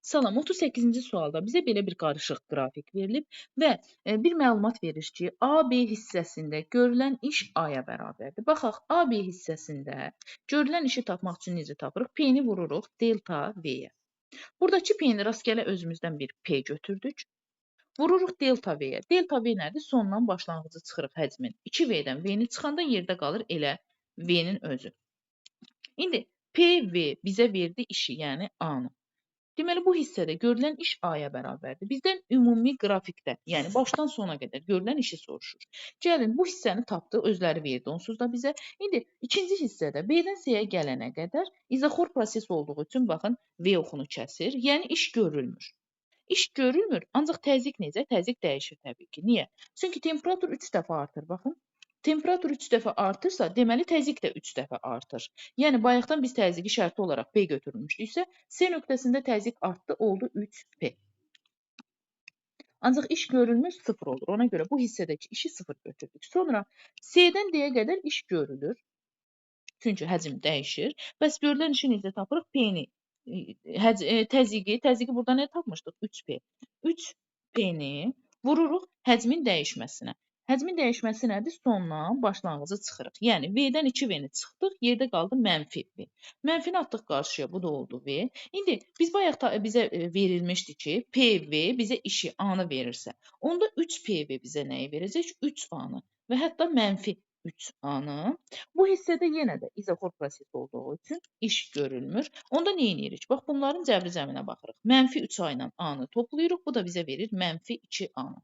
Salam, 38-ci sualda bizə belə bir qarışıq qrafik verilib və bir məlumat verir ki, A-B hissəsində görülən iş A-ya bərabərdir. Baxaq, A-B hissəsində görülən işi tapmaq üçün necə tapırıq? P-ni vururuq delta V-yə. Buradakı P-ni rastgələ özümüzdən bir P götürdük. Vururuq delta V-yə. Delta V nədir? Sondan başlanğıcı çıxırıq həcmin. 2V-dən V-ni çıxanda yerdə qalır elə V-nin özü. İndi PV bizə verdi işi, yəni A-nı. Deməli, bu hissədə görülən iş A-ya bərabərdir. Bizdən ümumi qrafikdə, yəni başdan sona qədər görülən işi soruşur. Gəlin, bu hissəni tapdıq, özləri verdi onsuz da bizə. İndi ikinci hissədə B-dən C-yə gələnə qədər izoxor proses olduğu üçün, baxın, V oxunu kəsir, yəni iş görülmür. İş görülmür, ancaq təzyiq necə? Təzyiq dəyişir təbii ki. Niyə? Çünki temperatur 3 dəfə artır, baxın. Temperatur 3 dəfə artırsa, deməli təzyiq də 3 dəfə artır. Yəni, bayaqdan biz təzyiqi şərti olaraq B götürmüşdüksə, C nöqtəsində təzyiq artdı, oldu 3P. Ancaq iş görülmür, 0 olur. Ona görə bu hissədəki işi 0 götürdük. Sonra C-dən D-yə qədər iş görülür. Çünki həcm dəyişir. Bəs görülən işi necə tapırıq? P-ni, təzyiqi burada nə tapmışdıq? 3P. 3P-ni vururuq həcmin dəyişməsinə. Həcmin dəyişməsi nədir? Sondan başlanğıcı çıxırıq. Yəni, V-dən 2V-ni çıxdıq, yerdə qaldı mənfi V. Mənfini atdıq qarşıya, bu da oldu V. İndi, biz bayaq bizə verilmişdi ki, PV bizə işi A-nı verirsə, onda 3PV bizə nəyi verəcək? 3A-nı və hətta mənfi 3A-nı. Bu hissədə yenə də izoxor proses olduğu üçün iş görülmür. Onda nə edirik? Bax, bunların cəbri cəminə baxırıq. Mənfi 3A ilə A-nı toplayırıq, bu da bizə verir mənfi 2A-nı.